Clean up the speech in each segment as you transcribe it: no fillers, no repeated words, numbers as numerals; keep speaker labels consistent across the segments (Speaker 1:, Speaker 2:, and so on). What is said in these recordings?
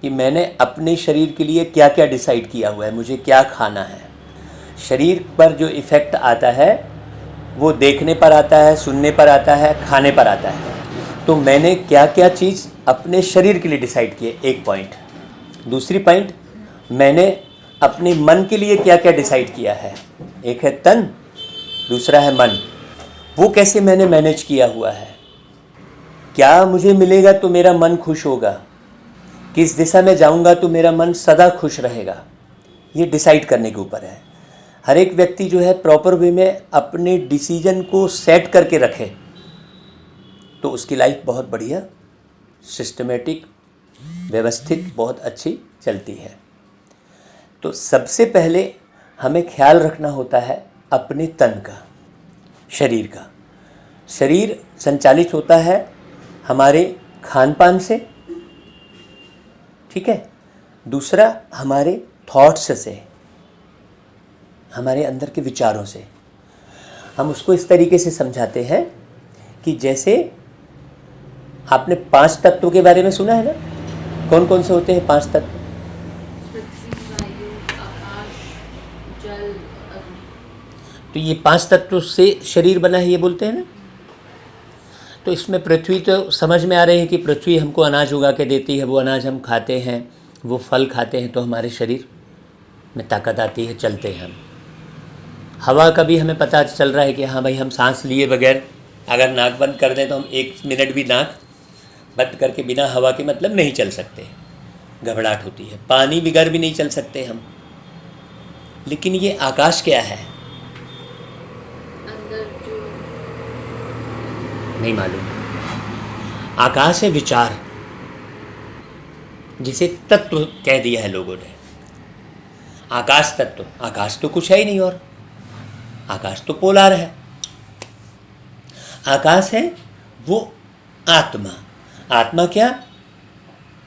Speaker 1: कि मैंने अपने शरीर के लिए क्या क्या डिसाइड किया हुआ है, मुझे क्या खाना है। शरीर पर जो इफ़ेक्ट आता है वो देखने पर आता है, सुनने पर आता है, खाने पर आता है। तो मैंने क्या क्या चीज़ अपने शरीर के लिए डिसाइड किए, एक पॉइंट। दूसरी पॉइंट, मैंने अपने मन के लिए क्या क्या डिसाइड किया है। एक है तन, दूसरा है मन। वो कैसे मैंने मैनेज किया हुआ है, क्या मुझे मिलेगा तो मेरा मन खुश होगा, किस दिशा में जाऊंगा तो मेरा मन सदा खुश रहेगा, ये डिसाइड करने के ऊपर है। हर एक व्यक्ति जो है प्रॉपर वे में अपने डिसीजन को सेट करके रखे तो उसकी लाइफ बहुत बढ़िया, सिस्टमेटिक, व्यवस्थित, बहुत अच्छी चलती है। तो सबसे पहले हमें ख्याल रखना होता है अपने तन का, शरीर का। शरीर संचालित होता है हमारे खान पान से, ठीक है। दूसरा हमारे थॉट्स से, हमारे अंदर के विचारों से। हम उसको इस तरीके से समझाते हैं कि जैसे आपने 5 तत्वों के बारे में सुना है ना, कौन कौन से होते हैं 5 तत्व?
Speaker 2: पृथ्वी, वायु, आकाश, जल, अग्नि।
Speaker 1: तो ये 5 तत्वों से शरीर बना है, ये बोलते हैं ना। तो इसमें पृथ्वी तो समझ में आ रही है कि पृथ्वी हमको अनाज उगा के देती है, वो अनाज हम खाते हैं, वो फल खाते हैं तो हमारे शरीर में ताकत आती है, चलते हैं हम। हवा का भी हमें पता चल रहा है कि हाँ भाई, हम सांस लिए बगैर अगर नाक बंद कर दें तो हम 1 मिनट भी नाक बंद करके बिना हवा के मतलब नहीं चल सकते, घबराहट होती है। पानी बगैर भी नहीं चल सकते हम। लेकिन ये आकाश क्या है
Speaker 2: अंदर जो
Speaker 1: नहीं मालूम। आकाश है विचार, जिसे तत्व कह दिया है लोगों ने। आकाश तत्व, आकाश तो कुछ है ही नहीं, और आकाश तो पोलार है। आकाश है वो आत्मा। आत्मा क्या?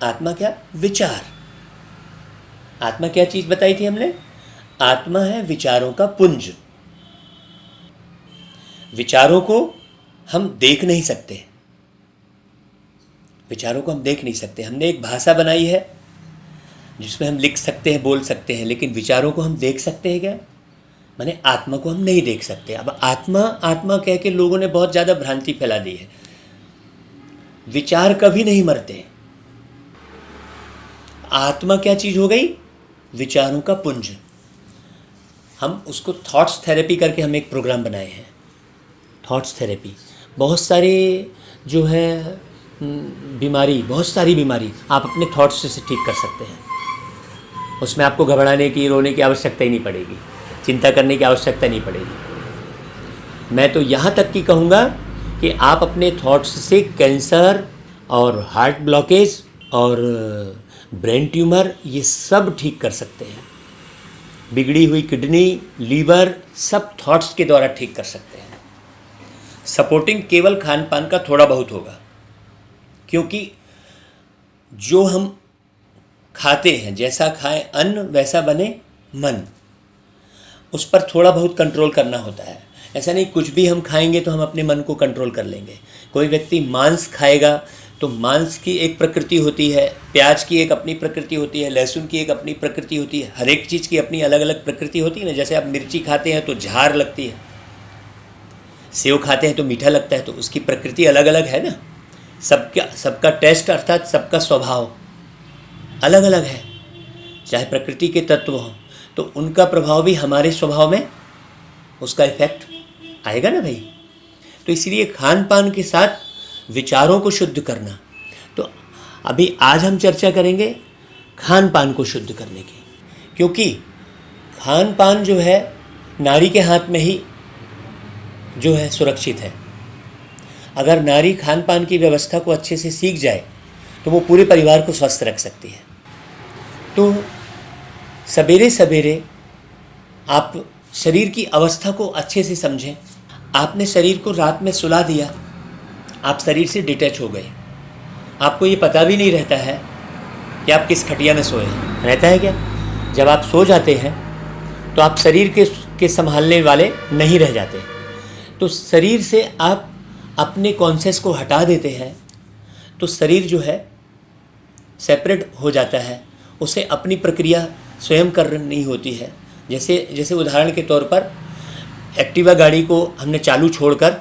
Speaker 1: आत्मा क्या? विचार। आत्मा क्या चीज बताई थी हमने? आत्मा है विचारों का पुंज। विचारों को हम देख नहीं सकते, विचारों को हम देख नहीं सकते। हमने एक भाषा बनाई है जिसमें हम लिख सकते हैं, बोल सकते हैं, लेकिन विचारों को हम देख सकते हैं क्या? माने आत्मा को हम नहीं देख सकते। अब आत्मा आत्मा कह के लोगों ने बहुत ज़्यादा भ्रांति फैला दी है। विचार कभी नहीं मरते। आत्मा क्या चीज़ हो गई? विचारों का पुंज। हम उसको थॉट्स थेरेपी करके हम एक प्रोग्राम बनाए हैं, थॉट्स थेरेपी। बहुत सारे जो है बीमारी, बहुत सारी बीमारी आप अपने थॉट्स से ठीक कर सकते हैं। उसमें आपको घबराने की, रोने की आवश्यकता ही नहीं पड़ेगी, चिंता करने की आवश्यकता नहीं पड़ेगी। मैं तो यहाँ तक कि कहूँगा कि आप अपने थॉट्स से कैंसर और हार्ट ब्लॉकेज और ब्रेन ट्यूमर ये सब ठीक कर सकते हैं। बिगड़ी हुई किडनी, लीवर, सब थॉट्स के द्वारा ठीक कर सकते हैं। सपोर्टिंग केवल खान पान का थोड़ा बहुत होगा, क्योंकि जो हम खाते हैं, जैसा खाएं अन्न वैसा बने मन, उस पर थोड़ा बहुत कंट्रोल करना होता है। ऐसा नहीं कुछ भी हम खाएंगे तो हम अपने मन को कंट्रोल कर लेंगे। कोई व्यक्ति मांस खाएगा तो मांस की एक प्रकृति होती है, प्याज की एक अपनी प्रकृति होती है, लहसुन की एक अपनी प्रकृति होती है। हर एक चीज़ की अपनी अलग अलग प्रकृति होती है ना। जैसे आप मिर्ची खाते हैं तो झार लगती है, सेव खाते हैं तो मीठा लगता है, तो उसकी प्रकृति अलग अलग है ना। सबका टेस्ट अर्थात सबका स्वभाव अलग अलग है। चाहे प्रकृति के तत्व हों तो उनका प्रभाव भी हमारे स्वभाव में उसका इफेक्ट आएगा ना भाई। तो इसलिए खान पान के साथ विचारों को शुद्ध करना। तो अभी आज हम चर्चा करेंगे खान पान को शुद्ध करने की, क्योंकि खान पान जो है नारी के हाथ में ही जो है सुरक्षित है। अगर नारी खान पान की व्यवस्था को अच्छे से सीख जाए तो वो पूरे परिवार को स्वस्थ रख सकती है। तो सवेरे सवेरे आप शरीर की अवस्था को अच्छे से समझें। आपने शरीर को रात में सुला दिया, आप शरीर से डिटैच हो गए, आपको ये पता भी नहीं रहता है कि आप किस खटिया में सोए हैं। रहता है क्या? जब आप सो जाते हैं तो आप शरीर के संभालने वाले नहीं रह जाते। तो शरीर से आप अपने कॉन्शियस को हटा देते हैं तो शरीर जो है सेपरेट हो जाता है, उसे अपनी प्रक्रिया स्वयं करनी होती है। जैसे उदाहरण के तौर पर एक्टिवा गाड़ी को हमने चालू छोड़कर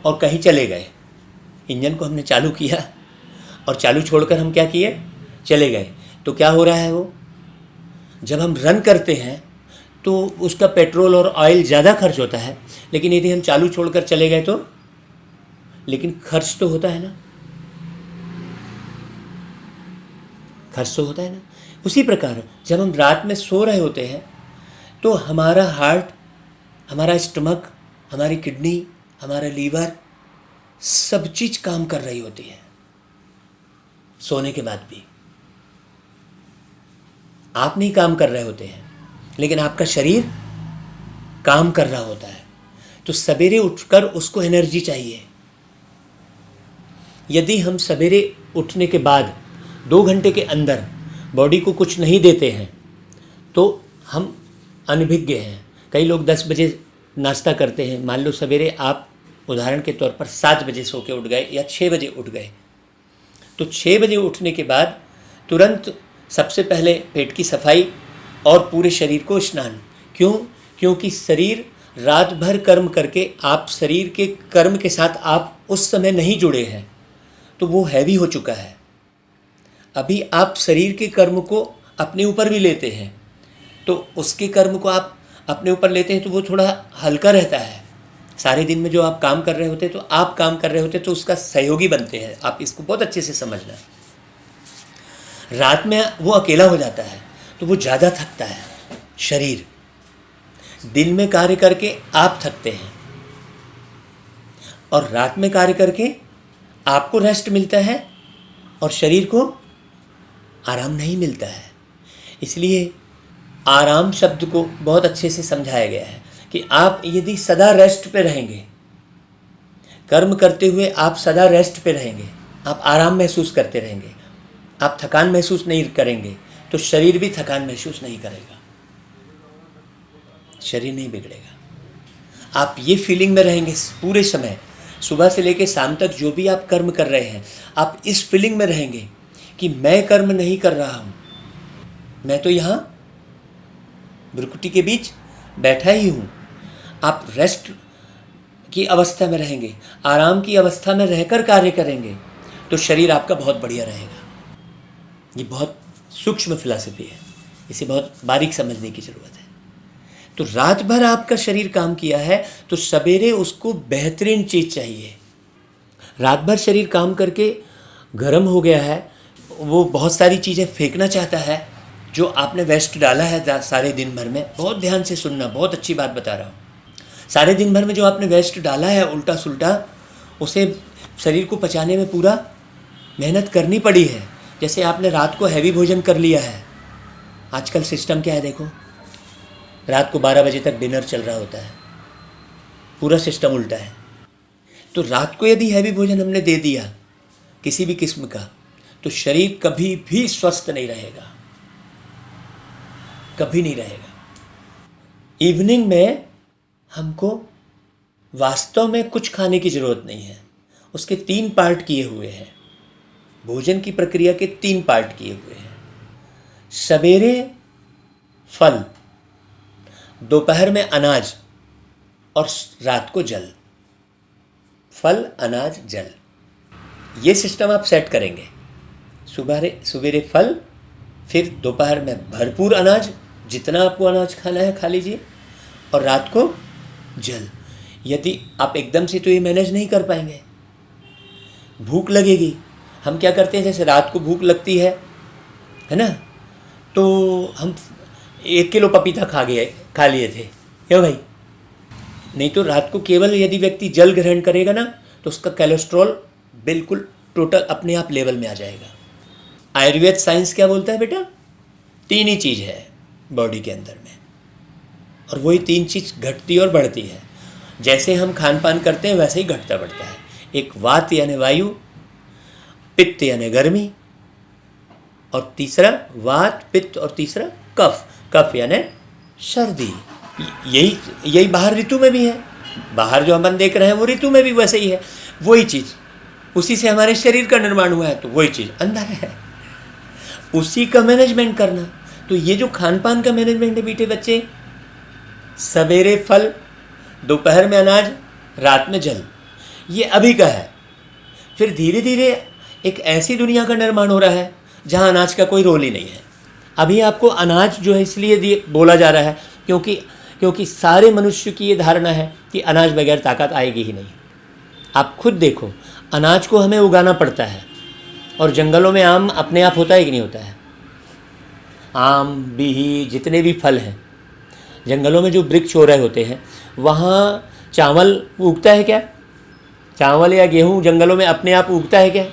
Speaker 1: और कहीं चले गए, इंजन को हमने चालू किया और चालू छोड़कर हम क्या किए, चले गए, तो क्या हो रहा है, वो जब हम रन करते हैं तो उसका पेट्रोल और ऑयल ज़्यादा खर्च होता है, लेकिन यदि हम चालू छोड़कर चले गए तो, लेकिन खर्च तो होता है ना, खर्च तो होता है ना। उसी प्रकार जब हम रात में सो रहे होते हैं तो हमारा हार्ट, हमारा स्टमक, हमारी किडनी, हमारा लीवर, सब चीज़ काम कर रही होती है सोने के बाद भी। आप नहीं काम कर रहे होते हैं, लेकिन आपका शरीर काम कर रहा होता है। तो सवेरे उठकर उसको एनर्जी चाहिए। यदि हम सवेरे उठने के बाद 2 घंटे के अंदर बॉडी को कुछ नहीं देते हैं तो हम अनभिज्ञ हैं। कई लोग 10 बजे नाश्ता करते हैं। मान लो सवेरे आप उदाहरण के तौर पर 7 बजे सो के उठ गए या 6 बजे उठ गए, तो 6 बजे उठने के बाद तुरंत सबसे पहले पेट की सफाई और पूरे शरीर को स्नान। क्यों? क्योंकि शरीर रात भर कर्म करके, आप शरीर के कर्म के साथ आप उस समय नहीं जुड़े हैं, तो वो हैवी हो चुका है। अभी आप शरीर के कर्म को अपने ऊपर भी लेते हैं, तो उसके कर्म को आप अपने ऊपर लेते हैं तो वो थोड़ा हल्का रहता है। सारे दिन में जो आप काम कर रहे होते हैं, तो आप काम कर रहे होते हैं तो उसका सहयोगी बनते हैं। आप इसको बहुत अच्छे से समझना। रात में वो अकेला हो जाता है तो वो ज़्यादा थकता है शरीर। दिन में कार्य करके आप थकते हैं और रात में कार्य करके आपको रेस्ट मिलता है और शरीर को आराम नहीं मिलता है। इसलिए आराम शब्द को बहुत अच्छे से समझाया गया है कि आप यदि सदा रेस्ट पे रहेंगे, कर्म करते हुए आप सदा रेस्ट पे रहेंगे, आप आराम महसूस करते रहेंगे, आप थकान महसूस नहीं करेंगे, तो शरीर भी थकान महसूस नहीं करेगा, शरीर नहीं बिगड़ेगा। आप ये फीलिंग में रहेंगे पूरे समय, सुबह से लेकर शाम तक जो भी आप कर्म कर रहे हैं, आप इस फीलिंग में रहेंगे कि मैं कर्म नहीं कर रहा हूँ, मैं तो यहाँ भ्रुकुटी के बीच बैठा ही हूँ। आप रेस्ट की अवस्था में रहेंगे, आराम की अवस्था में रहकर कार्य करेंगे, तो शरीर आपका बहुत बढ़िया रहेगा। ये बहुत सूक्ष्म फिलॉसफी है, इसे बहुत बारीक समझने की ज़रूरत है। तो रात भर आपका शरीर काम किया है तो सवेरे उसको बेहतरीन चीज़ चाहिए। रात भर शरीर काम करके गर्म हो गया है, वो बहुत सारी चीज़ें फेंकना चाहता है जो आपने वेस्ट डाला है सारे दिन भर में। बहुत ध्यान से सुनना, बहुत अच्छी बात बता रहा हूँ। सारे दिन भर में जो आपने वेस्ट डाला है उल्टा सुल्टा, उसे शरीर को पचाने में पूरा मेहनत करनी पड़ी है। जैसे आपने रात को हैवी भोजन कर लिया है, आजकल सिस्टम क्या है देखो, रात को 12 बजे तक डिनर चल रहा होता है, पूरा सिस्टम उल्टा है। तो रात को यदि हैवी भोजन हमने दे दिया किसी भी किस्म का, तो शरीर कभी भी स्वस्थ नहीं रहेगा, कभी नहीं रहेगा। इवनिंग में हमको वास्तव में कुछ खाने की ज़रूरत नहीं है। उसके 3 पार्ट किए हुए हैं, भोजन की प्रक्रिया के 3 पार्ट किए हुए हैं। सवेरे फल, दोपहर में अनाज और रात को जल। फल, अनाज, जल, ये सिस्टम आप सेट करेंगे। सवेरे फल, फिर दोपहर में भरपूर अनाज, जितना आपको अनाज खाना है खा लीजिए, और रात को जल। यदि आप एकदम से तो ये मैनेज नहीं कर पाएंगे, भूख लगेगी। हम क्या करते हैं, जैसे रात को भूख लगती है ना, तो हम 1 किलो पपीता खा लिए थे, क्यों भाई? नहीं तो रात को केवल यदि व्यक्ति जल ग्रहण करेगा ना, तो उसका कोलेस्ट्रॉल बिल्कुल टोटल अपने आप लेवल में आ जाएगा। आयुर्वेद साइंस क्या बोलता है बेटा? 3 ही चीज़ है बॉडी के अंदर में, और वही 3 चीज़ घटती और बढ़ती है। जैसे हम खान पान करते हैं वैसे ही घटता बढ़ता है। एक वात यानी वायु, पित्त यानी गर्मी, और तीसरा वात पित्त, और तीसरा कफ, कफ यानी सर्दी। यही बाहर ऋतु में भी है। बाहर जो हम देख रहे हैं वो ऋतु में भी वैसे ही है। वही चीज़, उसी से हमारे शरीर का निर्माण हुआ है, तो वही चीज़ अंदर है। उसी का मैनेजमेंट करना। तो ये जो खान पान का मैनेजमेंट है बेटे बच्चे, सवेरे फल, दोपहर में अनाज, रात में जल, ये अभी का है। फिर धीरे धीरे एक ऐसी दुनिया का निर्माण हो रहा है जहाँ अनाज का कोई रोल ही नहीं है। अभी आपको अनाज जो है इसलिए बोला जा रहा है क्योंकि सारे मनुष्य की ये धारणा है कि अनाज बगैर ताकत आएगी ही नहीं। आप खुद देखो, अनाज को हमें उगाना पड़ता है, और जंगलों में आम अपने आप होता है कि नहीं होता है? आम, बिही, जितने भी फल हैं, जंगलों में जो वृक्ष हो रहे होते हैं, वहाँ चावल उगता है क्या? चावल या गेहूँ जंगलों में अपने आप उगता है क्या?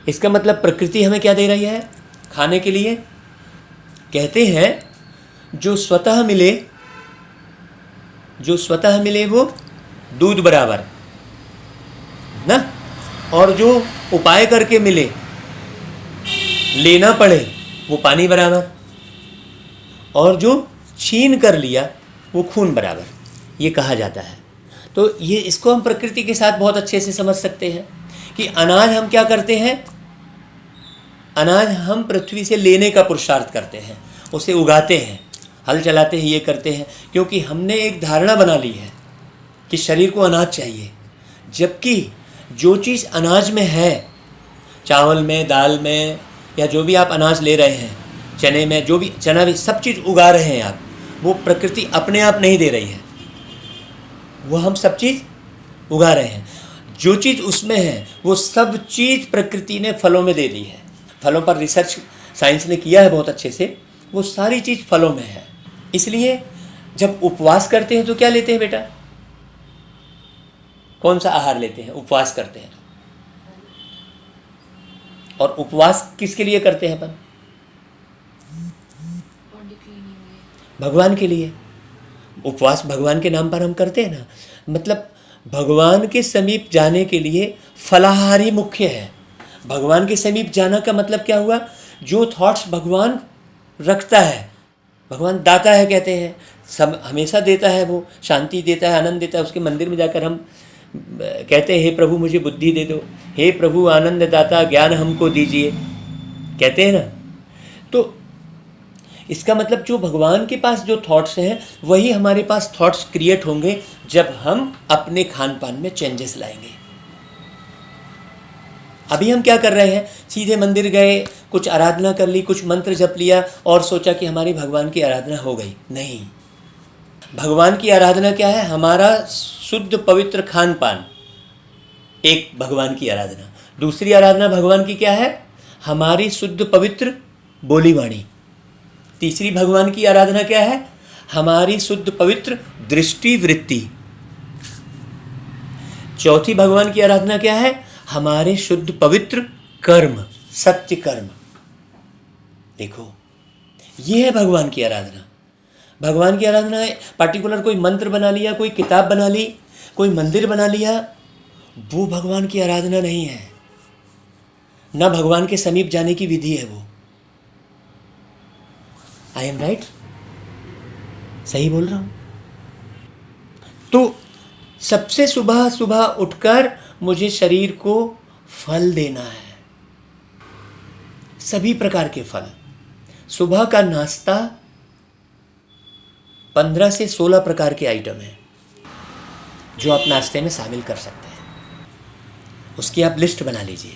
Speaker 1: इसका मतलब प्रकृति हमें क्या दे रही है खाने के लिए? कहते हैं जो स्वतः मिले वो दूध बराबर ना, और जो उपाय करके मिले, लेना पड़े, वो पानी बराबर, और जो छीन कर लिया वो खून बराबर, ये कहा जाता है। तो ये इसको हम प्रकृति के साथ बहुत अच्छे से समझ सकते हैं कि अनाज हम क्या करते हैं, अनाज हम पृथ्वी से लेने का पुरुषार्थ करते हैं, उसे उगाते हैं, हल चलाते हैं, ये करते हैं क्योंकि हमने एक धारणा बना ली है कि शरीर को अनाज चाहिए। जबकि जो चीज़ अनाज में है, चावल में, दाल में, या जो भी आप अनाज ले रहे हैं, चने में, जो भी चना भी, सब चीज़ उगा रहे हैं आप, वो प्रकृति अपने आप नहीं दे रही है, वो हम सब चीज़ उगा रहे हैं। जो चीज़ उसमें है वो सब चीज़ प्रकृति ने फलों में दे दी है। फलों पर रिसर्च साइंस ने किया है बहुत अच्छे से, वो सारी चीज़ फलों में है। इसलिए जब उपवास करते हैं तो क्या लेते हैं बेटा? कौन सा आहार लेते हैं? उपवास करते हैं। और उपवास किसके लिए करते हैं अपन? भगवान के लिए। उपवास भगवान के नाम पर हम करते हैं ना, मतलब भगवान के समीप जाने के लिए फलाहार ही मुख्य है। भगवान के समीप जाना का मतलब क्या हुआ? जो थॉट्स भगवान रखता है, भगवान दाता है कहते हैं, सब हमेशा देता है, वो शांति देता है, आनंद देता है। उसके मंदिर में जाकर हम कहते हैं हे प्रभु मुझे बुद्धि दे दो, हे प्रभु आनंद दाता ज्ञान हमको दीजिए, कहते हैं ना। तो इसका मतलब जो भगवान के पास जो थॉट्स हैं वही हमारे पास थॉट्स क्रिएट होंगे जब हम अपने खान पान में चेंजेस लाएंगे। अभी हम क्या कर रहे हैं? सीधे मंदिर गए, कुछ आराधना कर ली, कुछ मंत्र जप लिया और सोचा कि हमारी भगवान की आराधना हो गई। नहीं, भगवान की आराधना क्या है? हमारा शुद्ध पवित्र खान पान, एक भगवान की आराधना। दूसरी आराधना भगवान की क्या है? हमारी शुद्ध पवित्र बोली वाणी। तीसरी भगवान की आराधना क्या है? हमारी शुद्ध पवित्र दृष्टि वृत्ति। चौथी भगवान की आराधना क्या है? हमारे शुद्ध पवित्र कर्म, सत्य कर्म। देखो, ये है भगवान की आराधना। भगवान की आराधना है पार्टिकुलर कोई मंत्र बना लिया, कोई किताब बना ली, कोई मंदिर बना लिया, वो भगवान की आराधना नहीं है। ना भगवान के समीप जाने की विधि है वो। I am right? सही बोल रहा हूं? तो सबसे सुबह सुबह उठकर मुझे शरीर को फल देना है, सभी प्रकार के फल। सुबह का नाश्ता 15 से 16 प्रकार के आइटम हैं जो आप नाश्ते में शामिल कर सकते हैं। उसकी आप लिस्ट बना लीजिए,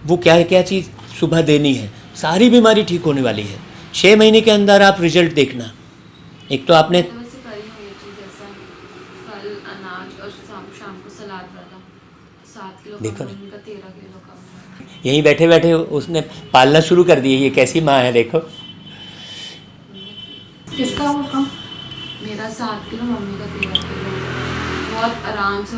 Speaker 1: वो क्या क्या चीज़ सुबह देनी है। सारी बीमारी ठीक होने वाली है। 6 महीने के अंदर आप रिजल्ट देखना। एक तो आपने
Speaker 2: फल, अनाज और शाम को सलाद वाला 7 किलो
Speaker 1: देखो
Speaker 2: कम, उनका 13 किलो कम।
Speaker 1: यहीं बैठे बैठे उसने पालना शुरू कर दी है। ये कैसी माँ है देखो।
Speaker 2: किसका वो कम? मेरा 7 किलो, मम्मी का 13 किलो। बहुत आराम से